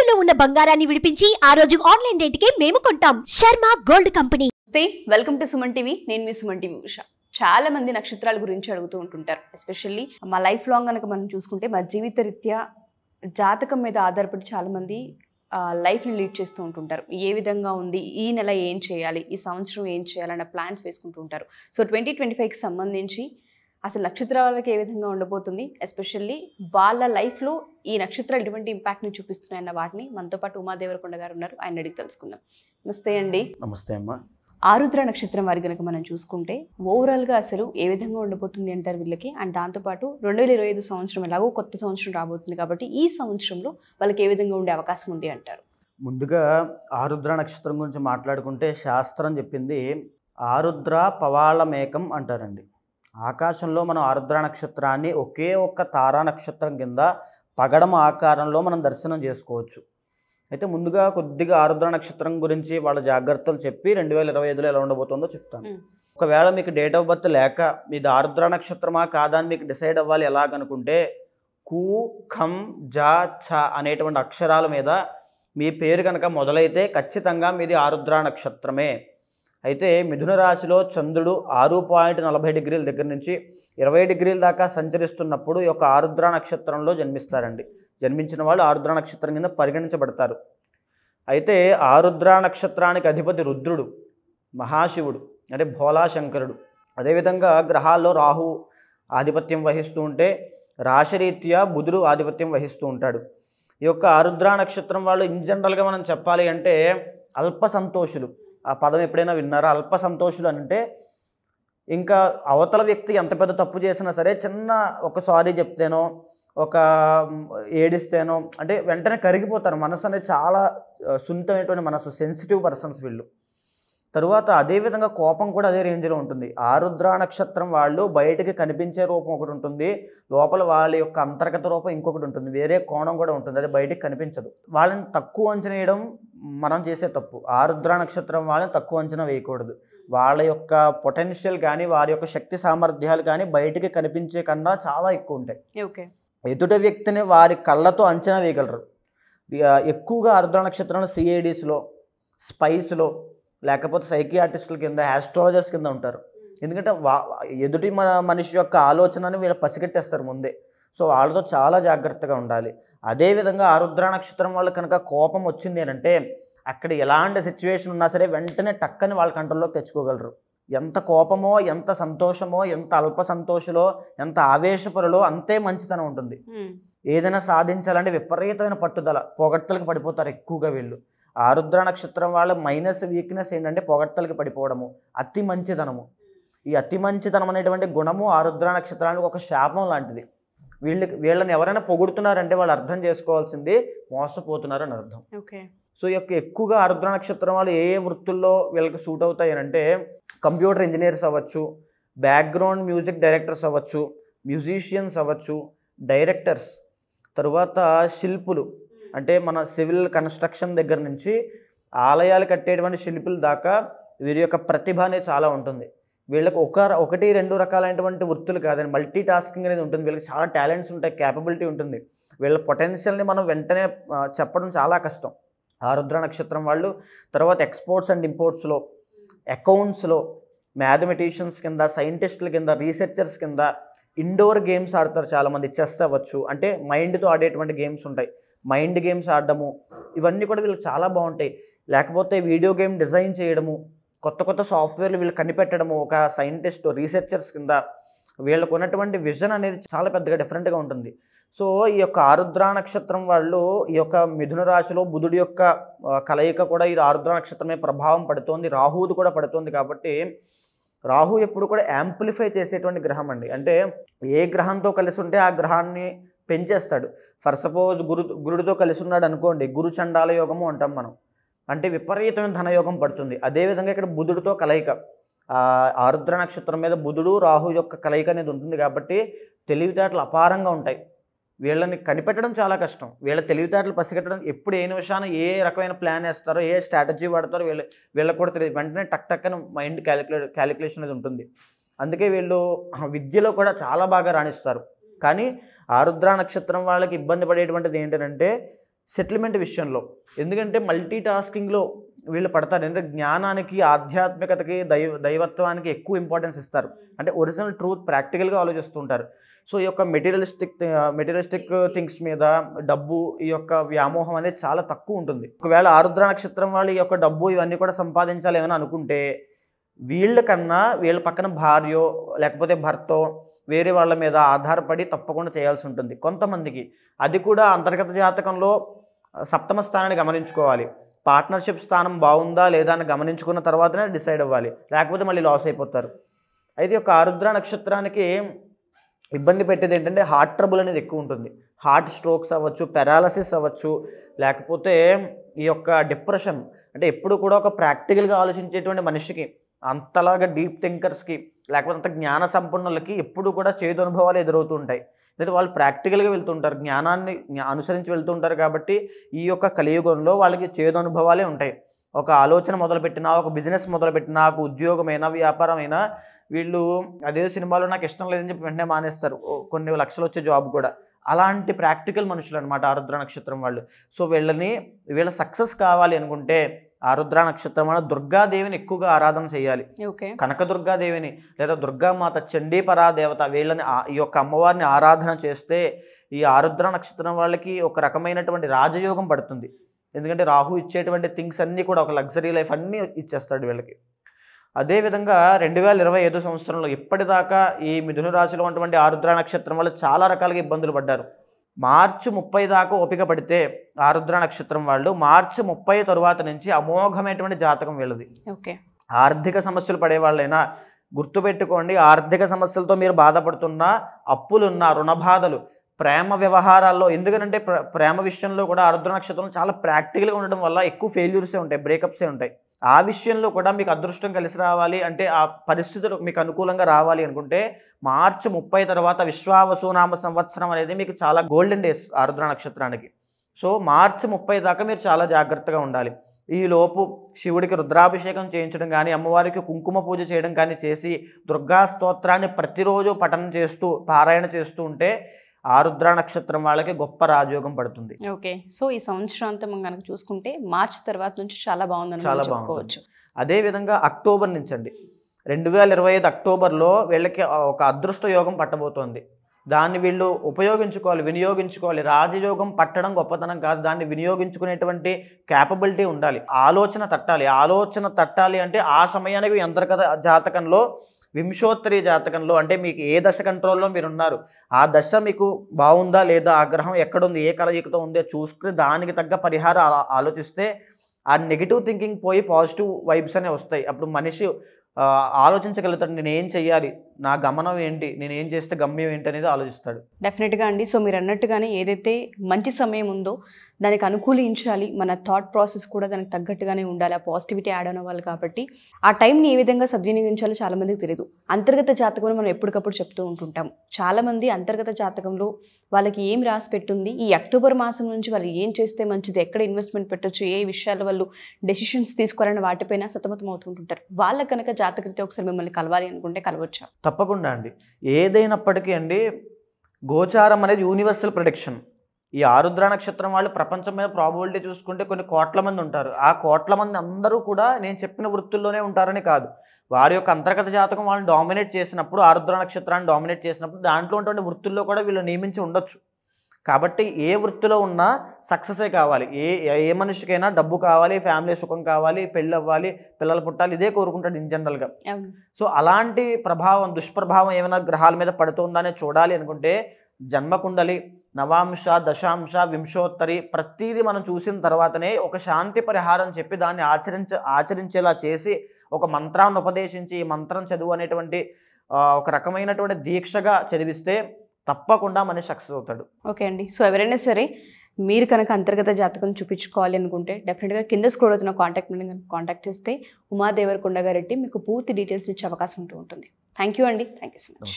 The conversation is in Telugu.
తాకట్టులో ఉన్న బంగారాన్ని విడిపించి ఆ రోజు ఆన్లైన్ రేటుకే మేము కొంటాం. Sharma gold company. Welcome to Suman TV. నేను మీ సుమన్ టీవీ ఉష. చాలా మంది నక్షత్రాల గురించి అడుగుతూ ఉంటుంటారు. ఎస్పెషల్లీ మా లైఫ్ లాంగ్ కనుక మనం చూసుకుంటే మా జీవిత రీత్యా జాతకం మీద ఆధారపడి చాలామంది లైఫ్ని లీడ్ చేస్తూ ఉంటుంటారు. ఏ విధంగా ఉంది, ఈ నెల ఏం చేయాలి, ఈ సంవత్సరం ఏం చేయాలన్న ప్లాన్స్ వేసుకుంటూ ఉంటారు. సో 2025కి సంబంధించి అసలు నక్షత్రాలకి ఏ విధంగా ఉండబోతుంది, ఎస్పెషల్లీ వాళ్ళ లైఫ్లో ఈ నక్షత్రాలు ఎటువంటి ఇంపాక్ట్ని చూపిస్తున్నాయన్న వాటిని మనతో పాటు ఉమాదేవరకొండ గారు ఉన్నారు. ఆయన అడిగి తెలుసుకుందాం. నమస్తే అండి. నమస్తే అమ్మా. ఆరుద్ర నక్షత్రం వారి కనుక మనం చూసుకుంటే ఓవరాల్గా అసలు ఏ విధంగా ఉండబోతుంది అంటారు వీళ్ళకి. అండ్ దాంతోపాటు 2025 సంవత్సరం ఎలాగో కొత్త సంవత్సరం రాబోతుంది కాబట్టి ఈ సంవత్సరంలో వాళ్ళకి ఏ విధంగా ఉండే అవకాశం ఉంది అంటారు? ముందుగా ఆరుద్ర నక్షత్రం గురించి మాట్లాడుకుంటే శాస్త్రం చెప్పింది ఆరుద్ర పవాళమేకం అంటారండి. ఆకాశంలో మనం ఆరుద్ర నక్షత్రాన్ని ఒకే ఒక్క తారా నక్షత్రం కింద పగడం ఆకారంలో మనం దర్శనం చేసుకోవచ్చు. అయితే ముందుగా కొద్దిగా ఆరుద్ర నక్షత్రం గురించి వాళ్ళ జాగ్రత్తలు చెప్పి 2025లో ఎలా ఉండబోతుందో చెప్తాను. ఒకవేళ మీకు డేట్ ఆఫ్ బర్త్ లేక మీది ఆరుద్ర నక్షత్రమా కాదా అని మీకు డిసైడ్ అవ్వాలి ఎలాగనుకుంటే కు ఖం జా ఛ అనేటువంటి అక్షరాల మీద మీ పేరు కనుక మొదలైతే ఖచ్చితంగా మీది ఆరుద్ర నక్షత్రమే. అయితే మిథున రాశిలో చంద్రుడు 6.40 డిగ్రీల దగ్గర నుంచి 20 డిగ్రీల దాకా సంచరిస్తున్నప్పుడు ఈ యొక్క ఆరుద్ర నక్షత్రంలో జన్మిస్తారండి. జన్మించిన వాళ్ళు ఆరుద్ర నక్షత్రం కింద పరిగణించబడతారు. అయితే ఆరుద్ర నక్షత్రానికి అధిపతి రుద్రుడు, మహాశివుడు అంటే భోలాశంకరుడు. అదేవిధంగా గ్రహాల్లో రాహు ఆధిపత్యం వహిస్తూ ఉంటే రాశిరీత్యా బుధుడు ఆధిపత్యం వహిస్తూ ఉంటాడు. ఈ యొక్క ఆరుద్ర నక్షత్రం వాళ్ళు ఇన్ జనరల్గా మనం చెప్పాలి అంటే అల్ప సంతోషులు. ఆ పదం ఎప్పుడైనా విన్నారా? అల్ప సంతోషులు అంటే ఇంకా అవతల వ్యక్తి ఎంత పెద్ద తప్పు చేసినా సరే చిన్న ఒక సారీ చెప్తేనో ఒక ఏడిస్తేనో అంటే వెంటనే కరిగిపోతారు. మనసు అనేది చాలా సున్నితమైనటువంటి మనసు, సెన్సిటివ్ పర్సన్స్ వీళ్ళు. తరువాత అదేవిధంగా కోపం కూడా అదే రేంజ్లో ఉంటుంది. ఆరుద్ర నక్షత్రం వాళ్ళు బయటికి కనిపించే రూపం ఒకటి ఉంటుంది, లోపల వాళ్ళ యొక్క అంతర్గత రూపం ఇంకొకటి ఉంటుంది, వేరే కోణం కూడా ఉంటుంది, అది బయటికి కనిపించదు. వాళ్ళని తక్కువ అంచనా వేయడం మనం చేసే తప్పు. ఆరుద్ర నక్షత్రం వాళ్ళని తక్కువ అంచనా వేయకూడదు. వాళ్ళ యొక్క పొటెన్షియల్ కానీ వారి యొక్క శక్తి సామర్థ్యాలు కానీ బయటికి కనిపించే కన్నా చాలా ఎక్కువ ఉంటాయి. ఓకే, ఎదుటి వ్యక్తిని వారి కళ్ళతో అంచనా వేయగలరు. ఎక్కువగా ఆరుద్ర నక్షత్రంలో సిఐడిస్లో, స్పైస్లో, లేకపోతే సైకియాట్రిస్టుల కింద, ఆస్ట్రాలజర్స్ కింద ఉంటారు. ఎందుకంటే ఎదుటి మనిషి యొక్క ఆలోచనని వీళ్ళు పసిగట్టేస్తారు ముందే. సో వాళ్ళతో చాలా జాగ్రత్తగా ఉండాలి. అదేవిధంగా ఆరుద్ర నక్షత్రం వాళ్ళు కనుక కోపం వచ్చింది అంటే అక్కడ ఎలాంటి సిచ్యువేషన్ ఉన్నా సరే వెంటనే టక్కని వాళ్ళ కంట్రోల్లోకి తెచ్చుకోగలరు. ఎంత కోపమో, ఎంత సంతోషమో, ఎంత అల్ప సంతోషులో, ఎంత ఆవేశపరులో అంతే మంచితనం ఉంటుంది. ఏదైనా సాధించాలంటే విపరీతమైన పట్టుదల, పొగడ్తలకు పడిపోతారు ఎక్కువగా వీళ్ళు. ఆరుద్ర నక్షత్రం వాళ్ళ మైనస్ వీక్నెస్ ఏంటంటే పొగడ్తలకి పడిపోవడము, అతి మంచితనము. ఈ అతి మంచితనం అనేటువంటి గుణము ఆరుద్ర నక్షత్రానికి ఒక శాపం లాంటిది. వీళ్ళని ఎవరైనా పొగుడుతున్నారంటే వాళ్ళు అర్థం చేసుకోవాల్సింది మోసపోతున్నారు అని అర్థం. ఓకే. సో ఎక్కువగా ఆరుద్ర నక్షత్రం వాళ్ళు ఏ వృత్తుల్లో వీళ్ళకి సూట్ అవుతాయి అంటే కంప్యూటర్ ఇంజనీర్స్ అవ్వచ్చు, బ్యాక్గ్రౌండ్ మ్యూజిక్ డైరెక్టర్స్ అవ్వచ్చు, మ్యూజిషియన్స్ అవ్వచ్చు, డైరెక్టర్స్, తరువాత శిల్పులు అంటే మన సివిల్ కన్స్ట్రక్షన్ దగ్గర నుంచి ఆలయాలు కట్టేటువంటి శిల్పుల దాకా వీరి యొక్క ప్రతిభ అనేది చాలా ఉంటుంది. వీళ్ళకి ఒకటి రెండు రకాలైనటువంటి వృత్తులు కాదండి, మల్టీ టాస్కింగ్ అనేది ఉంటుంది. వీళ్ళకి చాలా టాలెంట్స్ ఉంటాయి, క్యాపబిలిటీ ఉంటుంది. వీళ్ళ పొటెన్షియల్ని మనం వెంటనే చెప్పడం చాలా కష్టం ఆరుద్ర నక్షత్రం వాళ్ళు. తర్వాత ఎక్స్పోర్ట్స్ అండ్ ఇంపోర్ట్స్లో, అకౌంట్స్లో, మ్యాథమెటిషియన్స్ కింద, సైంటిస్టుల కింద, రీసెర్చర్స్ కింద, ఇండోర్ గేమ్స్ ఆడతారు చాలామంది. చెస్ అవ్వచ్చు, అంటే మైండ్తో ఆడేటువంటి గేమ్స్ ఉంటాయి, మైండ్ గేమ్స్ ఆడడము, ఇవన్నీ కూడా వీళ్ళకి చాలా బాగుంటాయి. లేకపోతే వీడియో గేమ్ డిజైన్ చేయడము, కొత్త కొత్త సాఫ్ట్వేర్లు వీళ్ళు కనిపెట్టడము, ఒక సైంటిస్ట్, రీసెర్చర్స్ కింద వీళ్ళకు ఉన్నటువంటి విజన్ అనేది చాలా పెద్దగా డిఫరెంట్గా ఉంటుంది. సో ఈ యొక్క ఆరుద్ర నక్షత్రం వాళ్ళు ఈ యొక్క మిథున రాశిలో బుధుడి యొక్క కలయిక కూడా ఈ ఆరుద్ర నక్షత్రమే ప్రభావం పడుతోంది, రాహువుది కూడా పడుతుంది. కాబట్టి రాహు ఎప్పుడు కూడా యాంప్లిఫై చేసేటువంటి గ్రహం అండి. అంటే ఏ గ్రహంతో కలిసి ఉంటే ఆ గ్రహాన్ని పెంచేస్తాడు. ఫర్ సపోజ్ గురుడితో కలిసి ఉన్నాడు అనుకోండి, గురు చండాల యోగము అంటాం మనం, అంటే విపరీతమైన ధనయోగం పడుతుంది. అదేవిధంగా ఇక్కడ బుధుడితో కలయిక, ఆరుద్ర నక్షత్రం మీద బుధుడు రాహు యొక్క కలయిక అనేది ఉంటుంది. కాబట్టి తెలివితేటలు అపారంగా ఉంటాయి. వీళ్ళని కనిపెట్టడం చాలా కష్టం. వీళ్ళ తెలివితేటలు పసిగట్టడం, ఎప్పుడు ఏ నిమిషాన ఏ రకమైన ప్లాన్ వేస్తారో, ఏ స్ట్రాటజీ వాడతారో వీళ్ళకి కూడా తెలియదు. వెంటనే టక్ మైండ్ క్యాలిక్యులేషన్ అనేది ఉంటుంది. అందుకే వీళ్ళు విద్యలో కూడా చాలా బాగా రాణిస్తారు. కానీ ఆరుద్ర నక్షత్రం వాళ్ళకి ఇబ్బంది పడేటువంటిది ఏంటంటే సెటిల్మెంట్ విషయంలో. ఎందుకంటే మల్టీ టాస్కింగ్లో వీళ్ళు పడతారు. ఎందుకంటే జ్ఞానానికి, ఆధ్యాత్మికతకి, దైవత్వానికి ఎక్కువ ఇంపార్టెన్స్ ఇస్తారు. అంటే ఒరిజినల్ ట్రూత్ ప్రాక్టికల్గా ఆలోచిస్తుంటారు. సో ఈ యొక్క మెటీరియలిస్టిక్ థింగ్స్ మీద డబ్బు, ఈ యొక్క వ్యామోహం అనేది చాలా తక్కువ ఉంటుంది. ఒకవేళ ఆరుద్ర నక్షత్రం వాళ్ళు ఈ యొక్క డబ్బు ఇవన్నీ కూడా సంపాదించాలి ఏమని అనుకుంటే వీళ్ళకన్నా వీళ్ళ పక్కన భార్యో లేకపోతే భర్తో వేరే వాళ్ళ మీద ఆధారపడి తప్పకుండా చేయాల్సి ఉంటుంది. కొంతమందికి అది కూడా అంతర్గత జాతకంలో సప్తమ స్థానాన్ని గమనించుకోవాలి. పార్ట్నర్షిప్ స్థానం బాగుందా లేదా అని గమనించుకున్న తర్వాతనే డిసైడ్ అవ్వాలి, లేకపోతే మళ్ళీ లాస్ అయిపోతారు. అయితే ఒక ఆరుద్ర నక్షత్రానికి ఇబ్బంది పెట్టేది ఏంటంటే హార్ట్ ట్రబుల్ అనేది ఎక్కువ ఉంటుంది. హార్ట్ స్ట్రోక్స్ అవ్వచ్చు, పెరాలసిస్ అవ్వచ్చు, లేకపోతే ఈ యొక్క డిప్రెషన్. అంటే ఎప్పుడు కూడా ఒక ప్రాక్టికల్గా ఆలోచించేటువంటి మనిషికి, అంతలాగా డీప్ థింకర్స్కి, లేకపోతే అంత జ్ఞాన సంపన్నులకి ఎప్పుడు కూడా చేదు అనుభవాలు ఎదురవుతూ ఉంటాయి. అయితే వాళ్ళు ప్రాక్టికల్గా వెళ్తుంటారు, జ్ఞానాన్ని అనుసరించి వెళ్తుంటారు. కాబట్టి ఈ యొక్క కలియుగంలో వాళ్ళకి చేదు అనుభవాలే ఉంటాయి. ఒక ఆలోచన మొదలుపెట్టినా, ఒక బిజినెస్ మొదలుపెట్టినా, ఒక ఉద్యోగమైనా, వ్యాపారమైనా వీళ్ళు అదే సినిమాలో నాకు ఇష్టం లేదని చెప్పి వెంటనే మానేస్తారు. కొన్ని లక్షలు వచ్చే జాబ్ కూడా. అలాంటి ప్రాక్టికల్ మనుషులు అనమాట ఆరుద్ర నక్షత్రం వాళ్ళు. సో వీళ్ళ సక్సెస్ కావాలి అనుకుంటే ఆరుద్ర నక్షత్రం వల్ల దుర్గాదేవిని ఎక్కువగా ఆరాధన చేయాలి. కనకదుర్గాదేవిని లేదా దుర్గామాత, చండీపరాదేవత, వీళ్ళని ఈ యొక్క అమ్మవారిని ఆరాధన చేస్తే ఈ ఆరుద్ర నక్షత్రం వాళ్ళకి ఒక రకమైనటువంటి రాజయోగం పడుతుంది. ఎందుకంటే రాహు ఇచ్చేటువంటి థింగ్స్ అన్నీ కూడా, ఒక లగ్జరీ లైఫ్ అన్నీ ఇచ్చేస్తాడు వీళ్ళకి. అదేవిధంగా 2025 సంవత్సరంలో ఇప్పటిదాకా ఈ మిథున రాశిలో ఉన్నటువంటి ఆరుద్ర నక్షత్రం వల్ల చాలా రకాలుగా ఇబ్బందులు పడ్డారు. మార్చి 30 దాకా ఓపిక పడితే ఆరుద్ర నక్షత్రం వాళ్ళు మార్చి 30 తరువాత నుంచి అమోఘమైనటువంటి జాతకం వీళ్ళది. ఆర్థిక సమస్యలు పడేవాళ్ళైనా గుర్తుపెట్టుకోండి, ఆర్థిక సమస్యలతో మీరు బాధపడుతున్నా, అప్పులున్నా, రుణ బాధలు, ప్రేమ వ్యవహారాల్లో, ఎందుకంటే ప్రేమ విషయంలో కూడా ఆరుద్ర నక్షత్రం చాలా ప్రాక్టికల్గా ఉండడం వల్ల ఎక్కువ ఫెయిల్యూర్సే ఉంటాయి, బ్రేకప్సే ఉంటాయి. ఆ విషయంలో కూడా మీకు అదృష్టం కలిసి రావాలి అంటే, ఆ పరిస్థితులు మీకు అనుకూలంగా రావాలి అనుకుంటే మార్చి 30 తర్వాత విశ్వావసునామ సంవత్సరం అనేది మీకు చాలా గోల్డెన్ డేస్ ఆరుద్ర నక్షత్రానికి. సో మార్చి 30 దాకా మీరు చాలా జాగ్రత్తగా ఉండాలి. ఈలోపు శివుడికి రుద్రాభిషేకం చేయించడం కానీ, అమ్మవారికి కుంకుమ పూజ చేయడం కానీ చేసి దుర్గా స్తోత్రాన్ని ప్రతిరోజు పఠనం చేస్తూ, పారాయణ చేస్తూ ఉంటే ఆరుద్ర నక్షత్రం వాళ్ళకి గొప్ప రాజయోగం పడుతుంది. ఓకే, సో ఈ సంవత్సరాంతం కనుక చూసుకుంటే మార్చి తర్వాత నుంచి చాలా బాగుందని చెప్పుకోవచ్చు. అదేవిధంగా అక్టోబర్ నుంచి అండి, 2025 అక్టోబర్లో వీళ్ళకి ఒక అదృష్ట యోగం పట్టబోతోంది. దాన్ని వీళ్ళు ఉపయోగించుకోవాలి, వినియోగించుకోవాలి. రాజయోగం పట్టడం గొప్పతనం కాదు, దాన్ని వినియోగించుకునేటువంటి క్యాపబిలిటీ ఉండాలి. ఆలోచన తట్టాలి అంటే ఆ సమయానికి అంతర్గత జాతకంలో, వింశోత్తరి జాతకంలో, అంటే మీకు ఏ దశ కంట్రోల్లో మీరున్నారు, ఆ దశ మీకు బాగుందా లేదా, ఆ గ్రహం ఎక్కడుంది, ఏ కలయికతో ఉందో చూసుకుని దానికి తగ్గ పరిహారం ఆలోచిస్తే ఆ నెగిటివ్ థింకింగ్ పోయి పాజిటివ్ వైబ్స్ అనేవి వస్తాయి. అప్పుడు మనిషి ఆలోచించగలుగుతాడు, నేను ఏం చెయ్యాలి, నా గమనం ఏంటి, నేను ఏం చేస్తే గమ్యం ఏంటి అనేది ఆలోచిస్తాడు. డెఫినెట్గా అండి. సో మీరు అన్నట్టుగానే ఏదైతే మంచి సమయం ఉందో దానికి అనుకూలించాలి, మన థాట్ ప్రాసెస్ కూడా దానికి తగ్గట్టుగానే ఉండాలి, ఆ పాజిటివిటీ యాడ్ అవ్వాలి. కాబట్టి ఆ టైంని ఏ విధంగా సద్వినియోగించాలో చాలామందికి తెలియదు. అంతర్గత జాతకంలో మనం ఎప్పటికప్పుడు చెప్తూ ఉంటుంటాం. చాలామంది అంతర్గత జాతకంలో వాళ్ళకి ఏం రాసి పెట్టుంది, ఈ అక్టోబర్ మాసం నుంచి వాళ్ళు ఏం చేస్తే మంచిది, ఎక్కడ ఇన్వెస్ట్మెంట్ పెట్టచ్చు, ఏ విషయాల వాళ్ళు డెసిషన్స్ తీసుకోవాలని వాటిపైన సతమతం అవుతుంటుంటారు. వాళ్ళ కనుక జాతకరీత్యా ఒకసారి మిమ్మల్ని కలవాలి అనుకుంటే కలవచ్చా? తప్పకుండా అండి. ఏదైనప్పటికీ అండి, గోచారం అనేది యూనివర్సల్ ప్రెడిక్షన్. ఈ ఆరుద్ర నక్షత్రం వాళ్ళు ప్రపంచం మీద ప్రాబబిలిటీ చూసుకుంటే కొన్ని కోట్ల మంది ఉంటారు. ఆ కోట్ల మంది అందరూ కూడా నేను చెప్పిన వృత్తుల్లోనే ఉంటారని కాదు. వారి యొక్క అంతర్గత జాతకం వాళ్ళని డామినేట్ చేసినప్పుడు, ఆరుద్ర నక్షత్రాన్ని డామినేట్ చేసినప్పుడు దాంట్లో ఉన్నటువంటి వృత్తుల్లో కూడా వీళ్ళు నియమించి ఉండొచ్చు. కాబట్టి ఏ వృత్తిలో ఉన్నా సక్సెసే కావాలి. ఏ మనిషికైనా డబ్బు కావాలి, ఫ్యామిలీ సుఖం కావాలి, పెళ్ళి అవ్వాలి, పిల్లలు పుట్టాలి, ఇదే కోరుకుంటాడు ఇన్ జనరల్గా. సో అలాంటి ప్రభావం, దుష్ప్రభావం ఏమైనా గ్రహాల మీద పడుతుందనే చూడాలి అనుకుంటే జన్మకుండలి, నవాంశ, దశాంశ, వింశోత్తరి ప్రతిదీ మనం చూసిన తర్వాతనే ఒక శాంతి పరిహారం చెప్పి దాన్ని ఆచరించేలా చేసి ఒక మంత్రాన్ని ఉపదేశించి ఈ మంత్రం చదువు అనేటువంటి ఒక రకమైనటువంటి దీక్షగా చదివిస్తే తప్పకుండా మనిషి సక్సెస్ అవుతాడు. ఓకే అండి. సో ఎవరైనా సరే మీరు కనుక అంతర్గత జాతకం చూపించుకోవాలి అనుకుంటే డెఫినెట్గా కింద స్క్రోల్ అవుతున్న కాంటాక్ట్ నెంబర్ని కాంటాక్ట్ చేస్తే ఉమాదేవరకొండ గారెడ్డి మీకు పూర్తి డీటెయిల్స్ ఇచ్చే అవకాశం ఉంటుంది. థ్యాంక్ యూ అండి. Thank you so much.